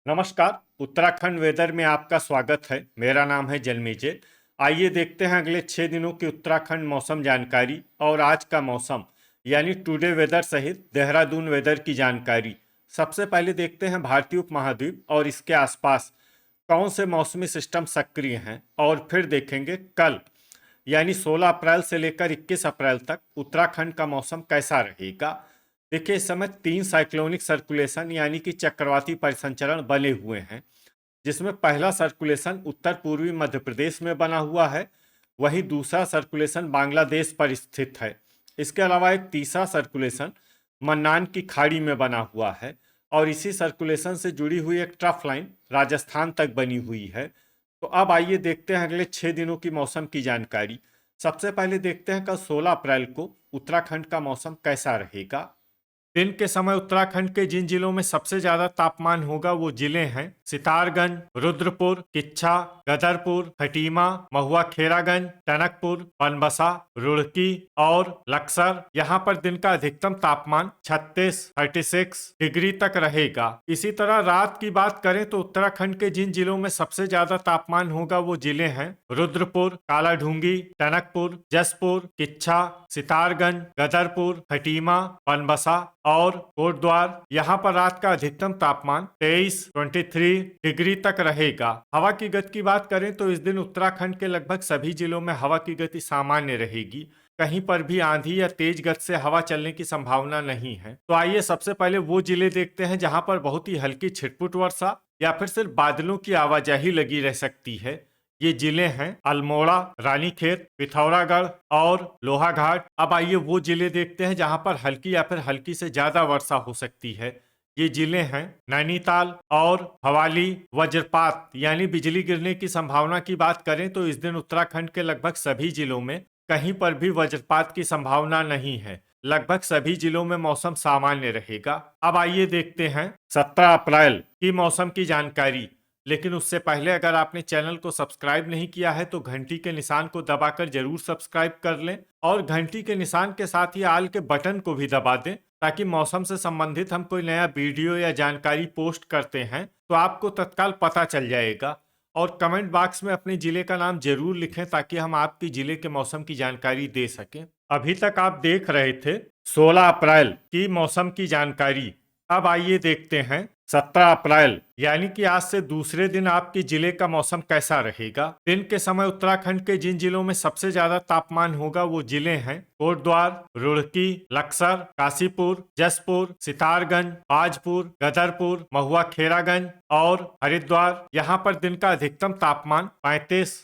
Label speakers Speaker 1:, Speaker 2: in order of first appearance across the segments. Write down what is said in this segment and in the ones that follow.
Speaker 1: नमस्कार। उत्तराखंड वेदर में आपका स्वागत है। मेरा नाम है जन्मेजय। आइए देखते हैं अगले 6 दिनों की उत्तराखंड मौसम जानकारी और आज का मौसम यानी टुडे वेदर सहित देहरादून वेदर की जानकारी। सबसे पहले देखते हैं भारतीय उपमहाद्वीप और इसके आसपास कौन से मौसमी सिस्टम सक्रिय हैं और फिर देखेंगे कल यानी 16 अप्रैल से लेकर 21 अप्रैल तक उत्तराखंड का मौसम कैसा रहेगा। देखिए, इस समय 3 साइक्लोनिक सर्कुलेशन यानी कि चक्रवाती परिसंचरण बने हुए हैं, जिसमें पहला सर्कुलेशन उत्तर पूर्वी मध्य प्रदेश में बना हुआ है, वहीं दूसरा सर्कुलेशन बांग्लादेश पर स्थित है। इसके अलावा एक तीसरा सर्कुलेशन मन्नान की खाड़ी में बना हुआ है और इसी सर्कुलेशन से जुड़ी हुई एक ट्रफ लाइन राजस्थान तक बनी हुई है। तो अब आइए देखते हैं अगले 6 दिनों की मौसम की जानकारी। सबसे पहले देखते हैं कल 16 अप्रैल को उत्तराखंड का मौसम कैसा रहेगा। दिन के समय उत्तराखंड के जिन जिलों में सबसे ज्यादा तापमान होगा वो जिले हैं सितारगंज, रुद्रपुर, किच्छा, गदरपुर, खटीमा, महुआ खेरागंज, टनकपुर, बनबसा, रुड़की और लक्सर। यहाँ पर दिन का अधिकतम तापमान 36 डिग्री तक रहेगा। इसी तरह रात की बात करें तो उत्तराखंड के जिन जिलों में सबसे ज्यादा तापमान होगा वो जिले हैं रुद्रपुर, कालाढूंगी, टनकपुर, जसपुर, किच्छा, सितारगंज, गदरपुर, खटीमा, बनबसा और कोटद्वार। यहाँ पर रात का अधिकतम तापमान 23 डिग्री तक रहेगा। हवा की गति की बात करें तो इस दिन उत्तराखंड के लगभग सभी जिलों में हवा की गति सामान्य रहेगी। कहीं पर भी आंधी या तेज गति से हवा चलने की संभावना नहीं है। तो आइए सबसे पहले वो जिले देखते हैं जहां पर बहुत ही हल्की छिटपुट वर्षा या फिर सिर्फ बादलों की आवाजाही लगी रह सकती है। ये जिले हैं अल्मोड़ा, रानीखेत, पिथौरागढ़ और लोहाघाट। अब आइए वो जिले देखते हैं जहां पर हल्की या फिर हल्की से ज्यादा वर्षा हो सकती है। ये जिले हैं नैनीताल और भवाली। वज्रपात यानी बिजली गिरने की संभावना की बात करें तो इस दिन उत्तराखंड के लगभग सभी जिलों में कहीं पर भी वज्रपात की संभावना नहीं है। लगभग सभी जिलों में मौसम सामान्य रहेगा। अब आइए देखते हैं 17 अप्रैल की मौसम की जानकारी। लेकिन उससे पहले अगर आपने चैनल को सब्सक्राइब नहीं किया है तो घंटी के निशान को दबाकर जरूर सब्सक्राइब कर लें और घंटी के निशान के साथ ही आल के बटन को भी दबा दें, ताकि मौसम से संबंधित हम कोई नया वीडियो या जानकारी पोस्ट करते हैं तो आपको तत्काल पता चल जाएगा। और कमेंट बॉक्स में अपने जिले का नाम जरूर लिखें ताकि हम आपके जिले के मौसम की जानकारी दे सकें। अभी तक आप देख रहे थे 16 अप्रैल की मौसम की जानकारी। अब आइए देखते हैं 17 अप्रैल यानी कि आज से दूसरे दिन आपके जिले का मौसम कैसा रहेगा। दिन के समय उत्तराखंड के जिन जिलों में सबसे ज्यादा तापमान होगा वो जिले हैं कोटद्वार, रुड़की, लक्सर, काशीपुर, जसपुर, सितारगंज, बाजपुर, गदरपुर, महुआ खेरागंज और हरिद्वार। यहाँ पर दिन का अधिकतम तापमान 35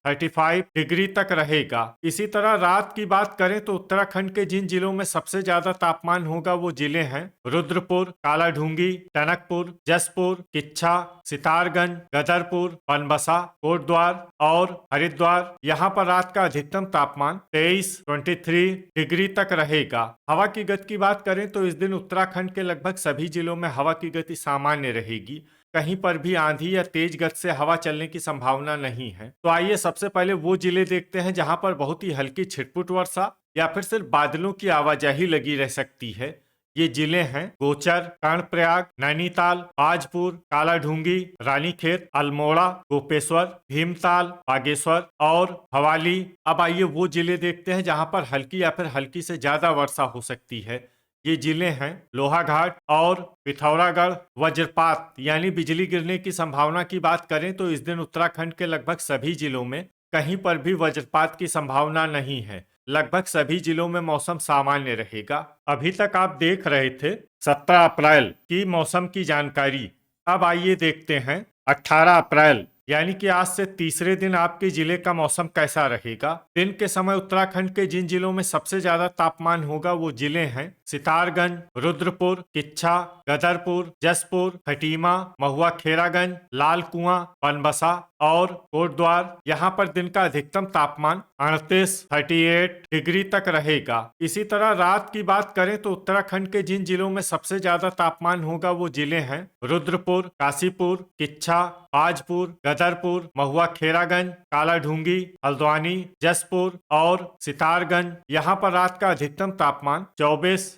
Speaker 1: डिग्री तक रहेगा। इसी तरह रात की बात करें तो उत्तराखंड के जिन जिलों में सबसे ज्यादा तापमान होगा वो जिले हैं रुद्रपुर, कालाढूंगी, टनकपुर, जसपुर, किच्छा, सितारगंज, गदरपुर, बनबसा, कोटद्वार और हरिद्वार। यहाँ पर रात का अधिकतम तापमान 23 डिग्री तक रहेगा। हवा की गति की बात करें तो इस दिन उत्तराखंड के लगभग सभी जिलों में हवा की गति सामान्य रहेगी। कहीं पर भी आंधी या तेज गति से हवा चलने की संभावना नहीं है। तो आइए सबसे पहले वो जिले देखते हैं जहां पर बहुत ही हल्की छिटपुट वर्षा या फिर सिर्फ बादलों की आवाजाही लगी रह सकती है। ये जिले हैं गोचर, कर्णप्रयाग, नैनीताल, बाजपुर, कालाढूंगी, रानीखेत, अल्मोड़ा, गोपेश्वर, भीमताल, बागेश्वर और भवाली। अब आइए वो जिले देखते हैं जहां पर हल्की या फिर हल्की से ज्यादा वर्षा हो सकती है। ये जिले हैं लोहाघाट और पिथौरागढ़। वज्रपात यानी बिजली गिरने की संभावना की बात करें तो इस दिन उत्तराखंड के लगभग सभी जिलों में कहीं पर भी वज्रपात की संभावना नहीं है। लगभग सभी जिलों में मौसम सामान्य रहेगा। अभी तक आप देख रहे थे 17 अप्रैल की मौसम की जानकारी। अब आइए देखते हैं 18 अप्रैल यानी कि आज से तीसरे दिन आपके जिले का मौसम कैसा रहेगा। दिन के समय उत्तराखंड के जिन जिलों में सबसे ज्यादा तापमान होगा वो जिले हैं सितारगंज, रुद्रपुर, किच्छा, गदरपुर, जसपुर, खटीमा, महुआ खेरागंज, लाल कुआं, बनबसा और कोटद्वार, यहाँ पर दिन का अधिकतम तापमान 38 डिग्री तक रहेगा। इसी तरह रात की बात करें तो उत्तराखंड के जिन जिलों में सबसे ज्यादा तापमान होगा वो जिले हैं रुद्रपुर, काशीपुर, किच्छा, आजपुर, गदरपुर, महुआ खेरागंज, कालाढूंगी, हल्द्वानी, जसपुर और सितारगंज। यहाँ पर रात का अधिकतम तापमान 24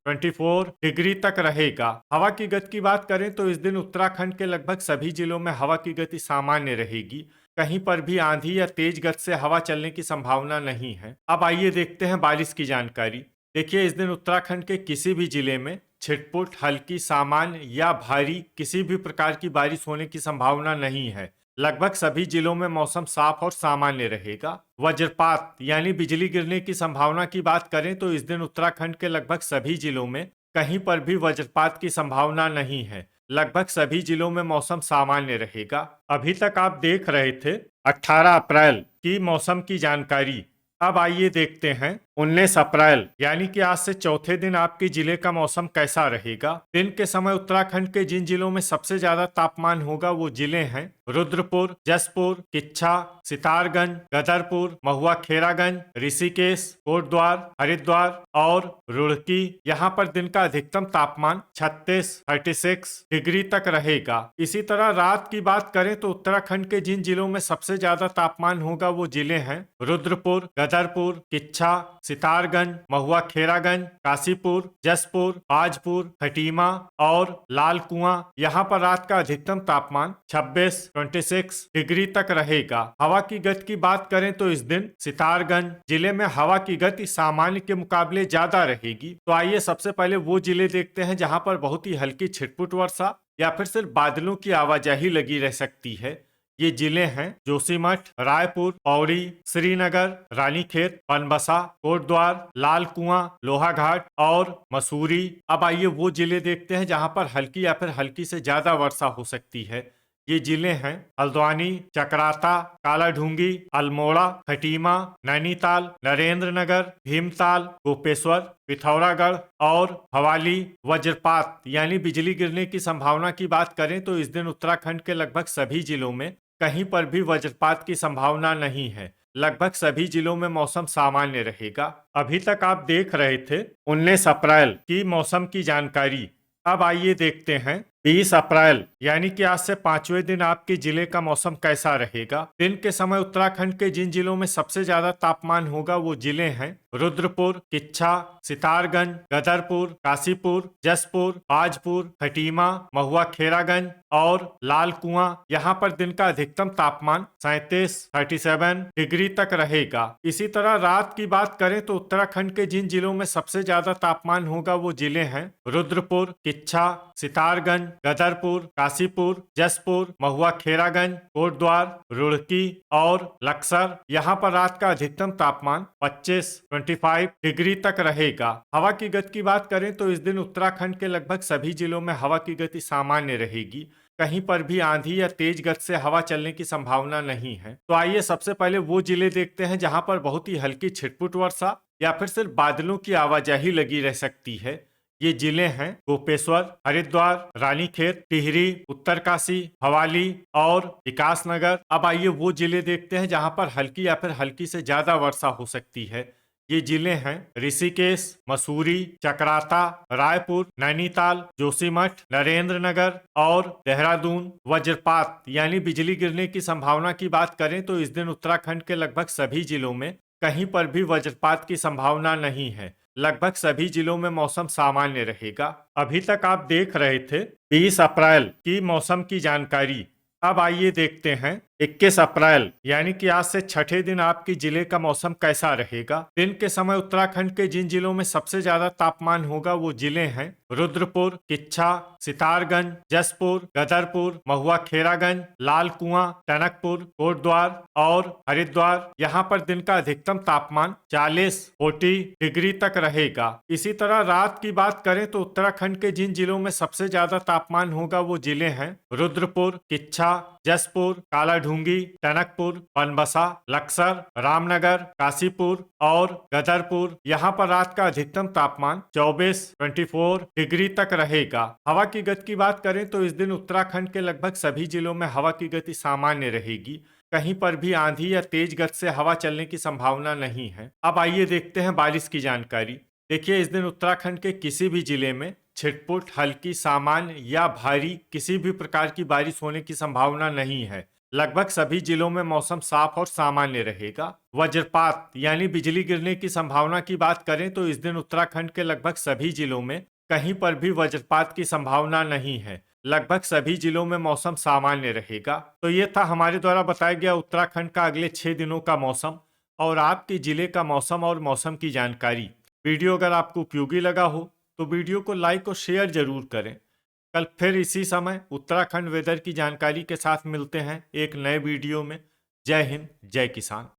Speaker 1: डिग्री तक रहेगा। हवा की गति की बात करें तो इस दिन उत्तराखंड के लगभग सभी जिलों में हवा की गति सामान्य रहेगी। कहीं पर भी आंधी या तेज गति से हवा चलने की संभावना नहीं है। अब आइए देखते हैं बारिश की जानकारी। देखिए, इस दिन उत्तराखंड के किसी भी जिले में छिटपुट, हल्की, सामान्य या भारी किसी भी प्रकार की बारिश होने की संभावना नहीं है। लगभग सभी जिलों में मौसम साफ और सामान्य रहेगा। वज्रपात यानी बिजली गिरने की संभावना की बात करें तो इस दिन उत्तराखंड के लगभग सभी जिलों में कहीं पर भी वज्रपात की संभावना नहीं है। लगभग सभी जिलों में मौसम सामान्य रहेगा। अभी तक आप देख रहे थे 18 अप्रैल की मौसम की जानकारी। अब आइए देखते हैं 19 अप्रैल यानी कि आज से चौथे दिन आपके जिले का मौसम कैसा रहेगा। दिन के समय उत्तराखंड के जिन जिलों में सबसे ज्यादा तापमान होगा वो जिले हैं रुद्रपुर, जसपुर, किच्छा, सितारगंज, गदरपुर, महुआ खेरागंज, ऋषिकेश, कोटद्वार, हरिद्वार और रुड़की। यहाँ पर दिन का अधिकतम तापमान 36 डिग्री तक रहेगा। इसी तरह रात की बात करें तो उत्तराखंड के जिन जिलों में सबसे ज्यादा तापमान होगा वो जिले हैं रुद्रपुर, गदरपुर, किच्छा, सितारगंज, महुआ खेरागंज, काशीपुर, जसपुर, आजपुर, खटीमा और लाल कुआं। यहाँ पर रात का अधिकतम तापमान 26 डिग्री तक रहेगा। हवा की गति की बात करें तो इस दिन सितारगंज जिले में हवा की गति सामान्य के मुकाबले ज्यादा रहेगी। तो आइए सबसे पहले वो जिले देखते हैं जहाँ पर बहुत ही हल्की छिटपुट वर्षा या फिर सिर्फ बादलों की आवाजाही लगी रह सकती है। ये जिले हैं जोशीमठ, रायपुर, पौड़ी, श्रीनगर, रानीखेत, बनबसा, कोटद्वार, लाल कुआं, लोहाघाट और मसूरी। अब आइए वो जिले देखते हैं जहां पर हल्की या फिर हल्की से ज्यादा वर्षा हो सकती है। ये जिले हैं हल्द्वानी, चकराता, कालाढूंगी, अल्मोड़ा, खटीमा, नैनीताल, नरेंद्र नगर, भीमताल, गोपेश्वर, पिथौरागढ़ और भवाली। वज्रपात यानी बिजली गिरने की संभावना की बात करें तो इस दिन उत्तराखंड के लगभग सभी जिलों में कहीं पर भी वज्रपात की संभावना नहीं है। लगभग सभी जिलों में मौसम सामान्य रहेगा। अभी तक आप देख रहे थे 19 अप्रैल की मौसम की जानकारी। अब आइए देखते हैं 20 अप्रैल यानी कि आज से 5वें दिन आपके जिले का मौसम कैसा रहेगा। दिन के समय उत्तराखंड के जिन जिलों में सबसे ज्यादा तापमान होगा वो जिले हैं रुद्रपुर, किच्छा, सितारगंज, गदरपुर, काशीपुर, जसपुर, आजपुर, खटीमा, महुआ खेरागंज और लाल कुआं। यहाँ पर दिन का अधिकतम तापमान 37 डिग्री तक रहेगा। इसी तरह रात की बात करें तो उत्तराखंड के जिन जिलों में सबसे ज्यादा तापमान होगा वो जिले हैं रुद्रपुर, किच्छा, सितारगंज, गदरपुर, काशीपुर, जसपुर, महुआ खेरागंज, कोटद्वार, रुड़की और लक्सर। यहाँ पर रात का अधिकतम तापमान 25 डिग्री तक रहेगा। हवा की गति की बात करें तो इस दिन उत्तराखंड के लगभग सभी जिलों में हवा की गति सामान्य रहेगी। कहीं पर भी आंधी या तेज गति से हवा चलने की संभावना नहीं है। तो आइए सबसे पहले वो जिले देखते हैं जहां पर बहुत ही हल्की छिटपुट वर्षा या फिर सिर्फ बादलों की आवाजाही लगी रह सकती है। ये जिले हैं गोपेश्वर, हरिद्वार, रानीखेत, टिहरी, उत्तरकाशी, भवाली और विकासनगर। अब आइए वो जिले देखते हैं जहां पर हल्की या फिर हल्की से ज्यादा वर्षा हो सकती है। ये जिले हैं ऋषिकेश, मसूरी, चकराता, रायपुर, नैनीताल, जोशीमठ, नरेंद्र नगर और देहरादून। वज्रपात यानी बिजली गिरने की संभावना की बात करें तो इस दिन उत्तराखंड के लगभग सभी जिलों में कहीं पर भी वज्रपात की संभावना नहीं है। लगभग सभी जिलों में मौसम सामान्य रहेगा। अभी तक आप देख रहे थे 20 अप्रैल की मौसम की जानकारी। अब आइए देखते हैं 21 अप्रैल यानी कि आज से छठे दिन आपके जिले का मौसम कैसा रहेगा। दिन के समय उत्तराखंड के जिन जिलों में सबसे ज्यादा तापमान होगा वो जिले हैं रुद्रपुर, किच्छा, सितारगंज, जसपुर, गदरपुर, महुआ खेरागंज, लाल कुआं, टनकपुर, कोटद्वार और हरिद्वार। यहाँ पर दिन का अधिकतम तापमान 40 डिग्री तक रहेगा। इसी तरह रात की बात करें तो उत्तराखंड के जिन जिलों में सबसे ज्यादा तापमान होगा वो जिले हैं रुद्रपुर, किच्छा, जसपुर, कालाढूंगी ढूंगी, टनकपुर, बनबसा, लक्सर, रामनगर, काशीपुर और गदरपुर। यहाँ पर रात का अधिकतम तापमान 24 डिग्री तक रहेगा। हवा की गति की बात करें तो इस दिन उत्तराखंड के लगभग सभी जिलों में हवा की गति सामान्य रहेगी। कहीं पर भी आंधी या तेज गति से हवा चलने की संभावना नहीं है। अब आइए देखते हैं बारिश की जानकारी। देखिए, इस दिन उत्तराखंड के किसी भी जिले में छिटपुट, हल्की, सामान्य या भारी किसी भी प्रकार की बारिश होने की संभावना नहीं है। लगभग सभी जिलों में मौसम साफ और सामान्य रहेगा। वज्रपात यानी बिजली गिरने की संभावना की बात करें तो इस दिन उत्तराखंड के लगभग सभी जिलों में कहीं पर भी वज्रपात की संभावना नहीं है। लगभग सभी जिलों में मौसम सामान्य रहेगा। तो ये था हमारे द्वारा बताया गया उत्तराखंड का अगले 6 दिनों का मौसम और आपके जिले का मौसम और मौसम की जानकारी। वीडियो अगर आपको उपयोगी लगा हो तो वीडियो को लाइक और शेयर जरूर करें। कल फिर इसी समय उत्तराखंड वेदर की जानकारी के साथ मिलते हैं एक नए वीडियो में। जय हिंद, जय किसान।